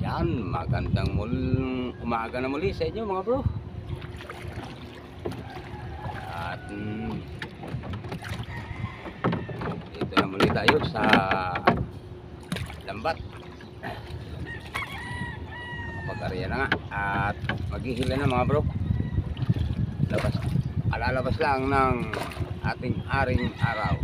Yan, magandang umaga na muli sa inyo mga bro. At dito na muli tayo sa lambat. Nakapag-arya na nga at maghihila na mga bro. Alalabas lang ng ating aring araw.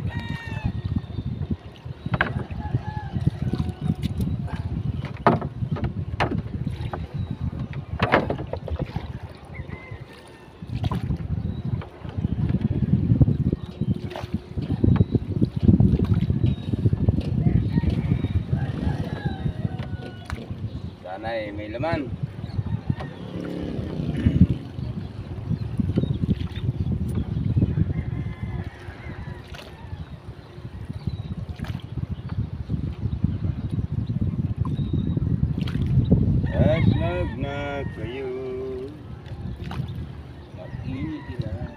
Sana'y may laman. Nag kayo mag-iilan.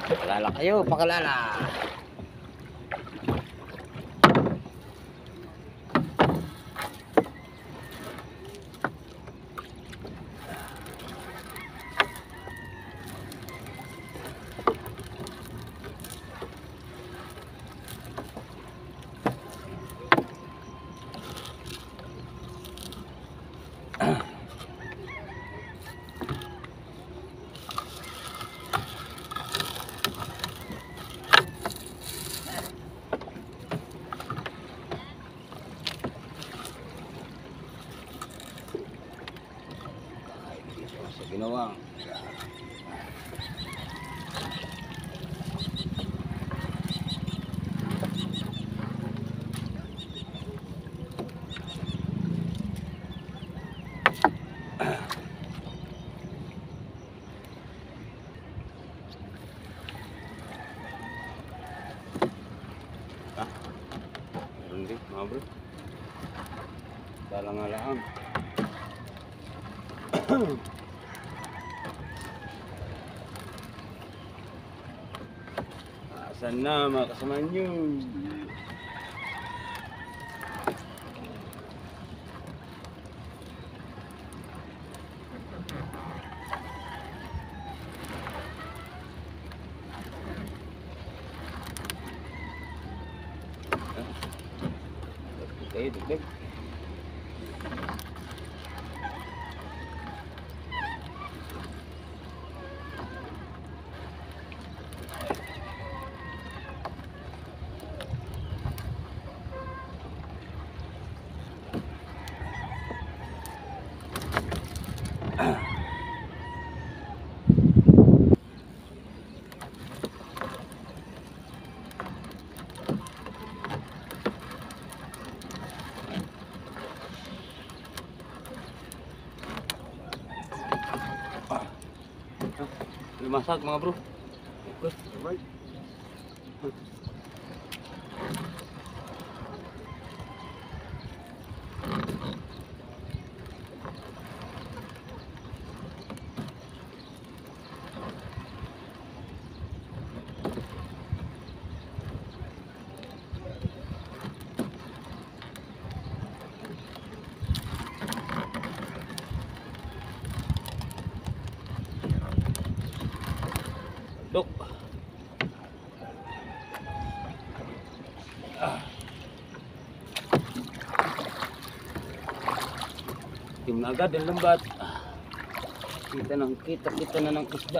Pakalala kayo, pakalala. Sa ginawang meron din mga bro. Dalang-alaan. Asan na mga kasama nyo? Dugtay. Masak mga bro. Alright. Tok. Tim na agad ang lambat. Kita na ng isda.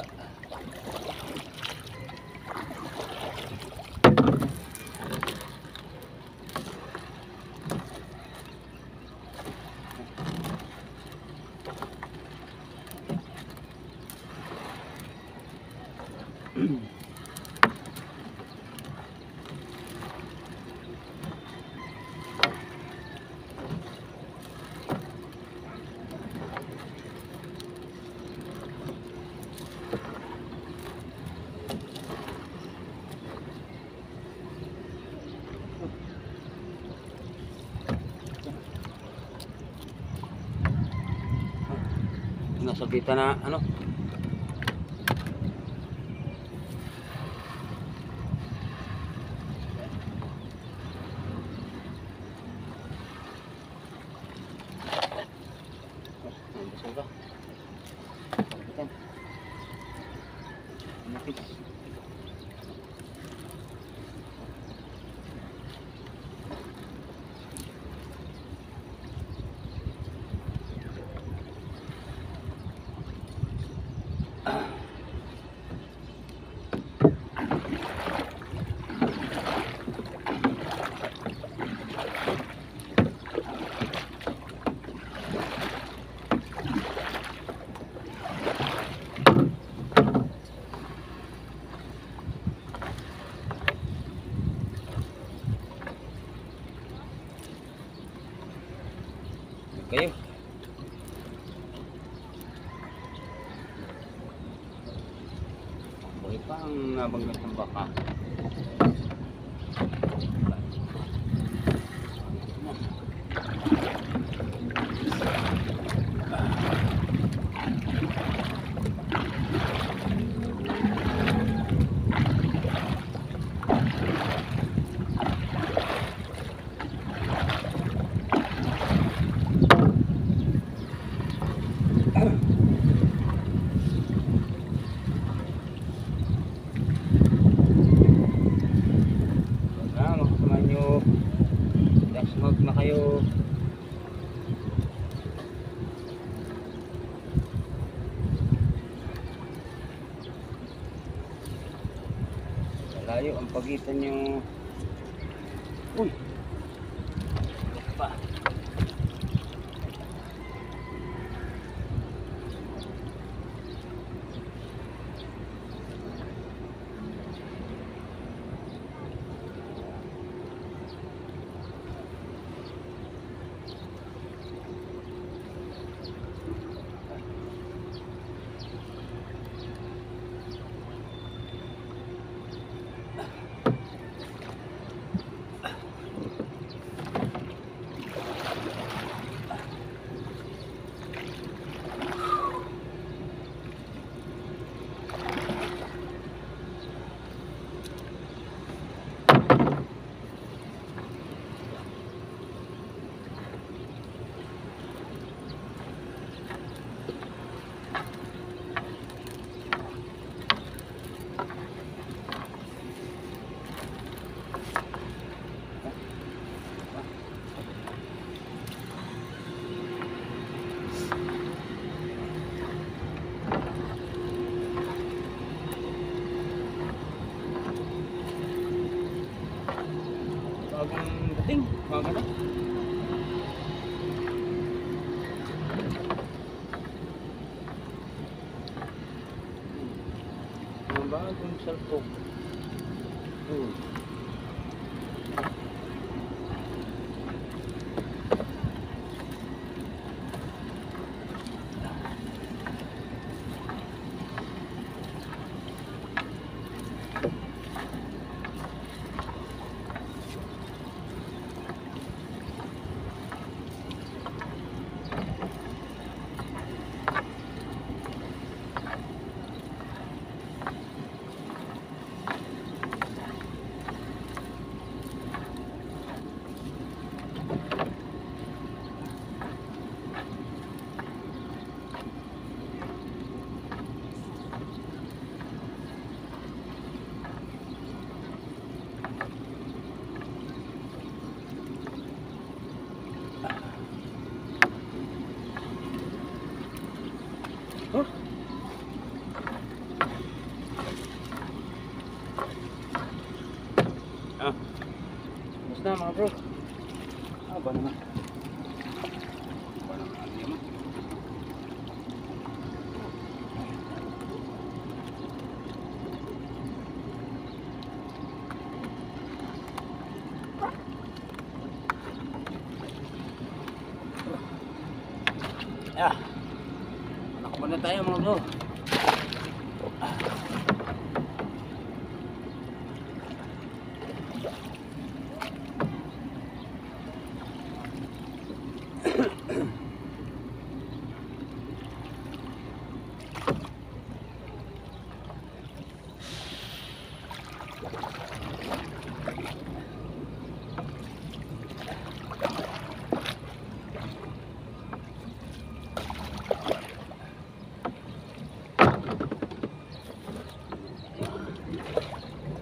Nasabitan na ano. Kayo. Buhay pa ang nabanggit ng baka. Mag na kayo. Layo ang pagitan nyo. Uy! Pa. Bagong dating, bago na. Ang bagong cellphone. na mga bro. Aba naman. Aba naman ang yaman. Ah. Nakabon na tayo mga bro.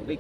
Big.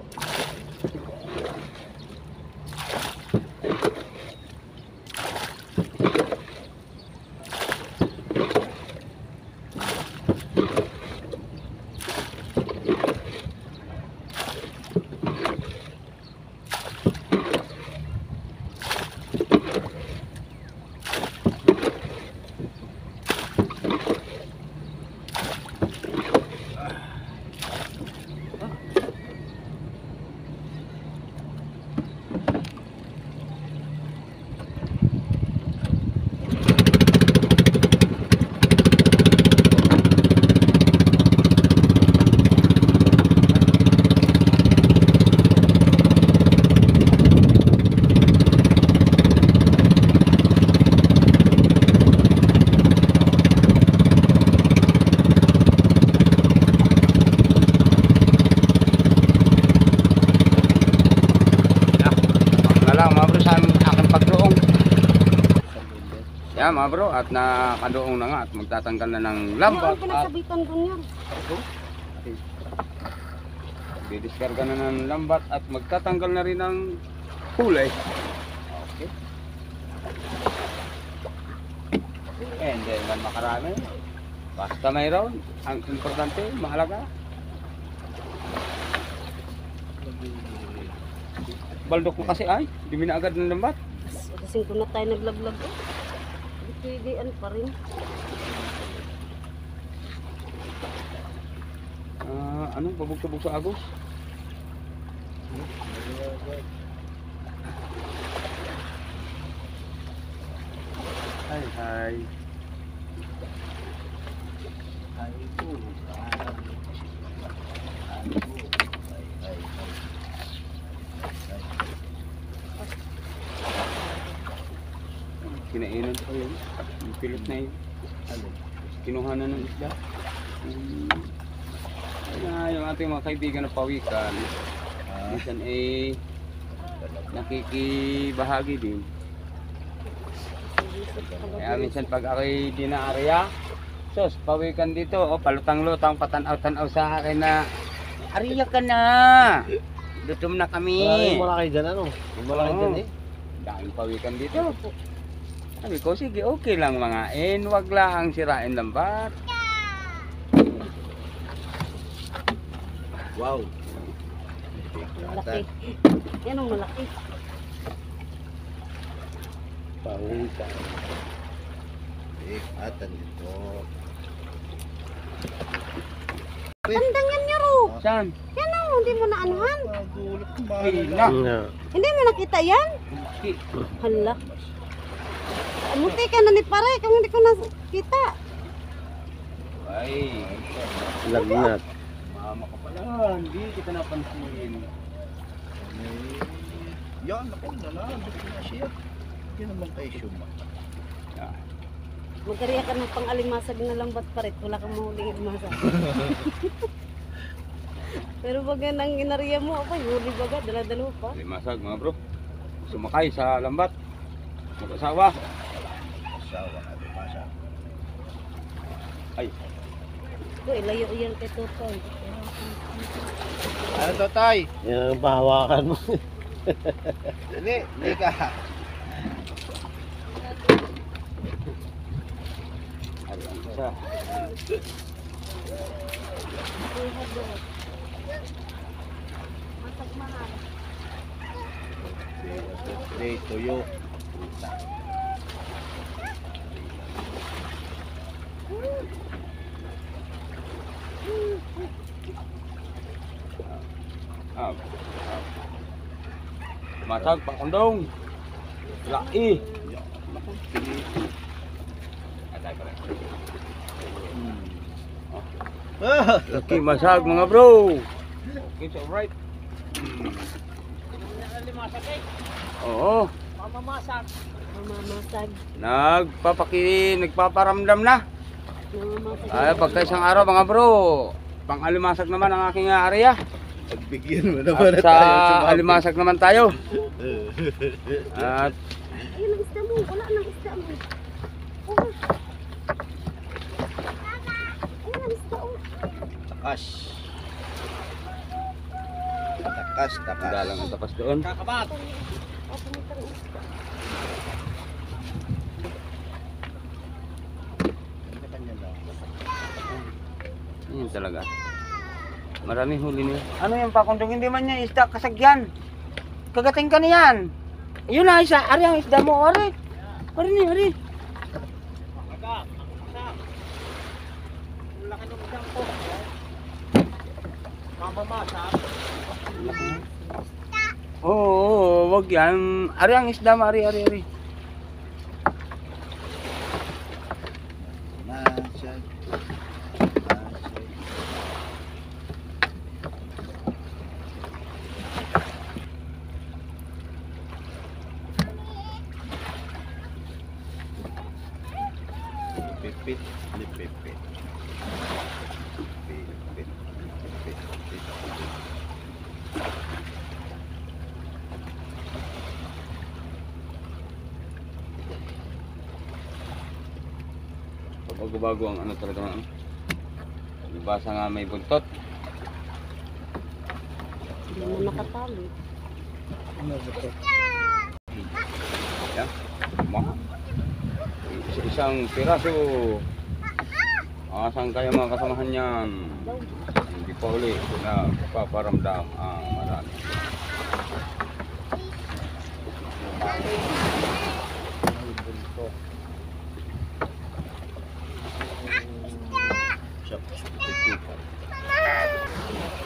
Yan mga bro, at nakadoong na nga at magtatanggal na ng lambat at didiskarga na ng lambat at magtatanggal na rin ng kulay. Okay. And then man makarami, basta mayroon, ang importante, mahalaga. Baldok mo kasi ay, di mo na agad ng lambat. Kasi kung na tayo naglaglag eh. Pwede ano pa rin. Anong pabog-pabog sa agos? Hi, hi. Kinainan ko yun. Yung pilot na yun. Kinuha na ng isda. Yung ating mga kaibigan na pawikan. Minsan ay nakikibahagi din. Kaya minsan pag ako'y dinaarya, sos, pawikan dito. O, palutang-lutang, patanaw-tanaw sa akin na ariya ka na. Dutom na kami. Malaki dyan ano? Malaki dyan eh. Dahil pawikan dito. Sabi ko, sige, okay lang mga wag lang sirain lambat. Wow. Malaki. Yan ang malaki. Pawikan. Atan dito. Tandang yan niya ro. Saan? Yan o, hindi mo na anuhan. Ay, na. Hindi mo nakita yan? Okay. Hala. Munti ka na ni pare, kung hindi ko nakita. Ay, Lagnat. mama ka pala. Hindi kita napansin. Yan, ako na lang. Ba't na siya? Hindi naman kayo suma. Magkariya ka ng pang-alimasag na lambat parit, wala kang mahuling alimasag. Pero baga nang inariya mo, ako, huli baga, dala-dalo pa. Limasag mga bro. Sumakay sa lambat. Mag-asawa. Asawa na dumasa. Ay, Ito, ilayo yan kay Totoy. Ano to, Tay? Yan ang pahawakan mo. Hindi ka. ay, ang isa. Masag mahal. Hindi, tuyo. Ah. Masag pakondong. Lai. Ah! Okay, masag mga bro. Okay, so right. Oo, Mamamasag. nagpaparamdam na. Mamamasag. Ay, pagka isang araw mga bro, pang-alimasag naman ang aking area. Pagbigyan mo At naman na sa tayo si alimasag naman tayo. At Ayun ang isda mo. Wala nang isda mo. Oh. Ayun ang isda mo. Takas. Takas, takas. dalang ang tapas doon. Kakabat. Oh, pumunta rin isda. Yun talaga. Maraming huli niya. Ano yung pakondong hindi man niya isda kasagyan. Kagating ka niyan. Yun na isa, ari ang isda mo, ari. Ari ni, ari. Oo, wag yan. Ari ang isda mo, ari. Masag. Masag. Lipipit, lipipit. Lipipit, lipipit. Bago-bago ang ano talaga ano. Basa nga may buntot. Hindi mo nakatali. Yan. Isang piraso. Asan kaya mga kasamahan yan? Hindi pa uli na paparamdam ang marami.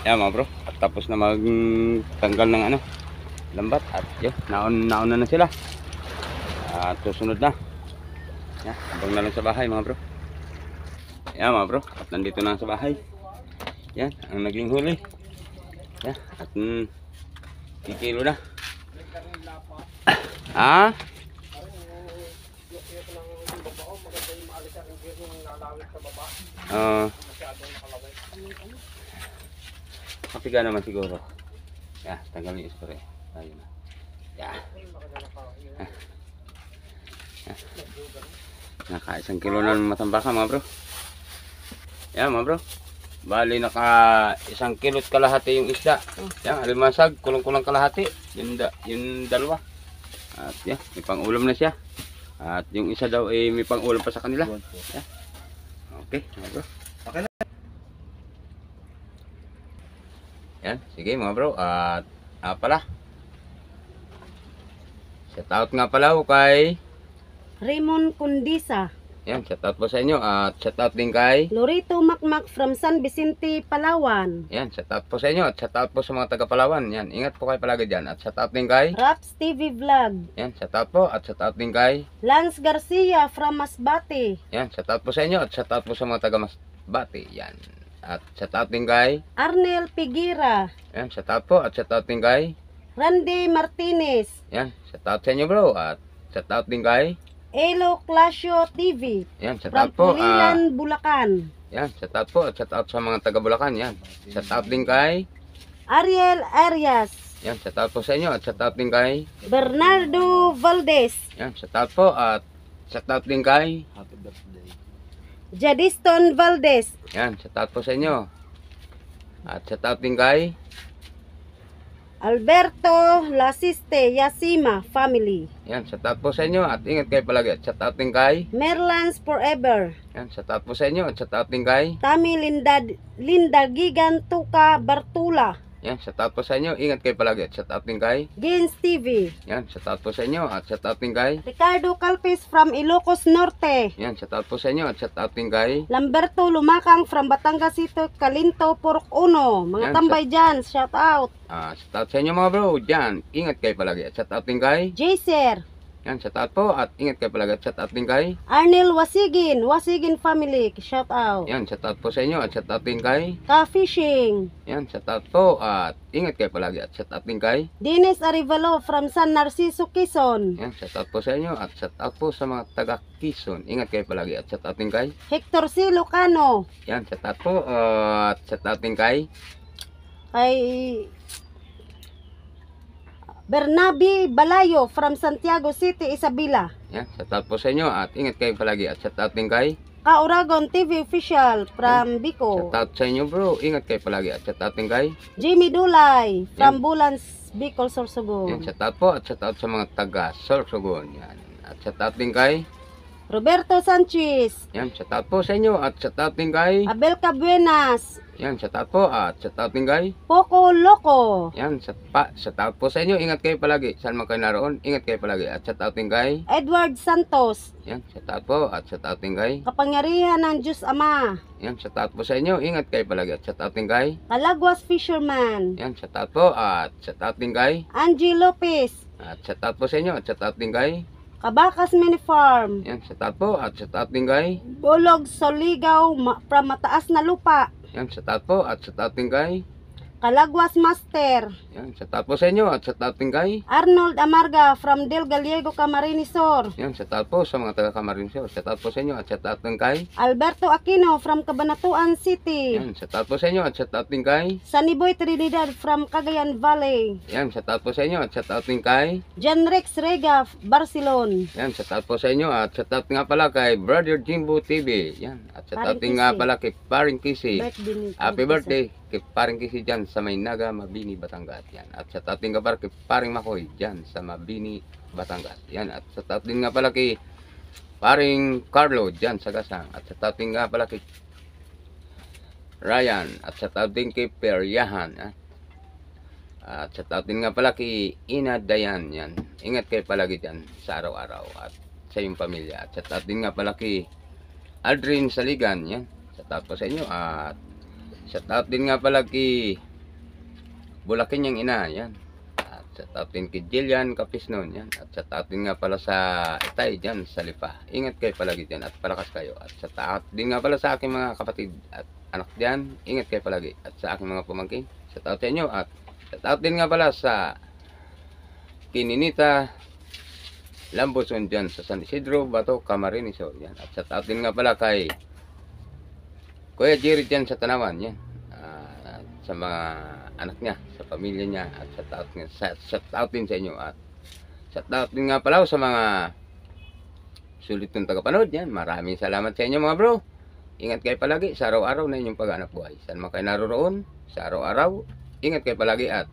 Yan mga bro, at tapos na magtanggal ng ano, lambat at yun, nauna na sila. At susunod na. Yan, abang na lang sa bahay mga bro. Yan mga bro, at nandito na sa bahay. Yan, ang naging huli. Yan, at kikilo na. Ah? Kapiga naman siguro. Ya, tanggalin yung spray. Ayun na. Ya. Naka 1 kilo na ng matambaka mga bro. Yan mga bro. Bali naka 1 kilo't kalahati yung isda. Yan, alimasag, kulang-kulang kalahati. Yung dalawa. At yan, may pang-ulam na siya. At yung isa daw ay may pang-ulam pa sa kanila. Yan. Okay, mga bro. Yan, sige mga bro. At pala. Shout out nga pala ako kay Raymond Kundisa. yan, shout out po sa inyo. At shout out din kay Lorito Macmac from San Vicente, Palawan. yan, shout out po sa inyo. At shout out po sa mga taga Palawan. Yan, ingat po kayo palagi dyan. At shout out din kay Raps TV Vlog. yan, shout out po. At shout out din kay Lance Garcia from Masbate. yan, shout out po sa inyo. At shout out po sa mga taga Masbate. Yan. At shout out din kay Arnel Pigira. yan, shout out po. At shout out din kay Randy Martinez. yan, shout out sa inyo bro. At shout out din kay Elo Clasio TV. yan, shout From out po. Pulilan, Bulacan. Yan, shout out po. At shout out sa mga taga Bulacan. Yan, shout out din kay Ariel Arias. yan, shout out po sa inyo. At shout out din kay Bernardo Valdez. yan, shout out po. At shout out din kay Happy birthday. Jadiston Valdez. yan, shout out po sa inyo. At shout out din kay Alberto Lasiste Yasima Family. yan, shout out po sa inyo. At ingat kayo palagi. At shout out din kay Merlans Forever. yan, shout out po sa inyo. At shout out din kay Tami Linda Gigan Tuka Bartula. Yan, shout out po sa inyo. Ingat kayo palagi. At shout out din kay. Gins TV. Yan, shout out po sa inyo. At shout out din kay. Ricardo Calpis from Ilocos Norte. Yan, shout out po sa inyo. At shout out din kay. Lamberto Lumakang from Batangas City, Calinto, Purok Uno. Mga Yan, tambay dyan, shout out. Shout out sa inyo mga bro. Diyan, ingat kayo palagi. At shout out din kay. Jaser. Yan, shout out po. At ingat kayo palagi. At shout out din kay. Arnel Wasigin, Wasigin family, shout out. Yan, shout out po sa inyo. At shout out din kay. Ka-fishing. Yan, shout out po. At ingat kayo palagi. At shout out din kay. Dennis Arivalo from San Narciso, Quezon. Yan, shout out po sa inyo. At shout out po sa mga taga Quezon. Ingat kayo palagi. At shout out din kay. Hector C. Lucano. Yan, shout out po. At shout out din kay. Kay Bernabe Balayo from Santiago City, Isabela. Yan, shout out po sa inyo. At ingat kayo palagi. At shout out din kay. Ka-Uragon TV official from Bico. Shout out sa inyo bro. Ingat kayo palagi. At shout out din kay. Jimmy Dulay from Bulans, Bicol, Sorsogon. Yan, shout out po. At shout out sa mga taga Sorsogon. Yan. At shout out din kay. Roberto Sanchez. Yan, shout out po sa inyo. At shout out din kay. Abel Cabuenas. Yan, shout out po. At shout out din kay. Poco Loco. Yan, shout out po sa inyo. Ingat kayo palagi. Saan man kayo naroon, ingat kayo palagi. At shout out din kay. Edward Santos. Yan, shout out po. At shout out din kay. Kapangyarihan ng Diyos Ama. Yan, shout out po sa inyo. Ingat kayo palagi. At shout out din kay. Kalagwas Fisherman. Yan, shout out po. At shout out din kay. Angie Lopez. At shout out po sa inyo. At shout out din kay. Kabakas Mini Farm. Yan, shout out po. At shout out din kay. Bulog Soligaw from Mataas na Lupa. Yan, shout out po. At shout out din kay. Kalagwas Master. Yan, shout out po sa inyo. At shout out din kay. Arnold Amarga from Del Gallego, Camarines Sur. Yan, shout out po sa mga taga Camarines Sur. Shout out po sa inyo. At shout out din kay. Alberto Aquino from Cabanatuan City. Yan, shout out po sa inyo. At shout out din kay. Sunnyboy Trinidad from Cagayan Valley. Yan, shout out po sa inyo. At shout out din kay. John Rex Rega, Barcelona. Yan, shout out po sa inyo. At shout out nga pala kay Brother Jimbo TV. Yan, at shout out din nga pala kay Paring Kisi. Birthday ni Happy Kisa. birthday kay Paring Kisi dyan sa Maynaga, Mabini, Batangas. Yan. At shout out din nga pala kay Paring Makoy dyan sa Mabini, Batangas. Yan. At shout out din nga pala kay Paring Carlo dyan sa Gasang. At shout out din nga pala kay Ryan. At shout out din kay Peryahan. At shout out din nga pala kay Ina Dayan. Yan. Ingat kayo palagi dyan sa araw-araw at sa iyong pamilya. At shout out din nga pala kay Aldrin Saligan. Yan. Shout out po sa inyo. At shout out din nga pala kay Bulakin yung ina. Yan. At shout out din kay Jillian Capisnon. Yan. At shout out din nga pala sa Itay dyan sa Lipa. Ingat kayo palagi dyan at palakas kayo. At shout out din nga pala sa aking mga kapatid at anak dyan. Ingat kayo palagi. At sa aking mga pamangkin. Shout out sa inyo. At shout out din nga pala sa Kininita Lamboson dyan sa San Isidro, Bato, Camarines Sur. Yan. At shout out din nga pala kay Kuya Jerry dyan sa Tanawan. Yan. Sa mga anak niya, sa pamilya niya. At shout out din sa inyo. At shout out din nga pala sa mga sulit ng tagapanood. Yan. Maraming salamat sa inyo mga bro. Ingat kayo palagi sa araw-araw na inyong paghanap buhay. Saan man kayo naroon, sa araw-araw, ingat kayo palagi at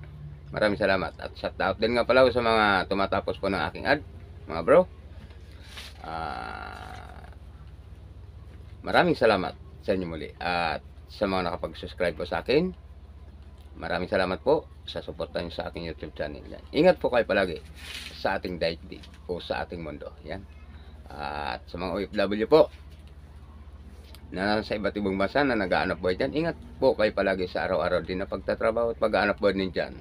maraming salamat. At shout out din nga pala sa mga tumatapos po ng aking ad, mga bro. Maraming salamat sa inyo muli. At sa mga nakapag-subscribe po sa akin, maraming salamat po sa suporta niyo sa aking YouTube channel. Yan. Ingat po kayo palagi sa ating daigdig o sa ating mundo. Yan. At sa mga OFW po na nasa iba't ibang bansa na nag-aanap buhay dyan, ingat po kayo palagi sa araw-araw din na pagtatrabaho at pag-aanap buhay din dyan.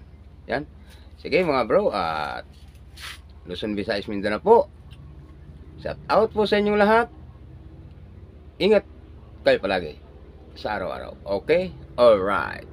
Yan. Sige mga bro, at Luzon, Visayas, Mindanao po. Shout out po sa inyong lahat. Ingat kayo palagi sa araw-araw. Okay? Alright.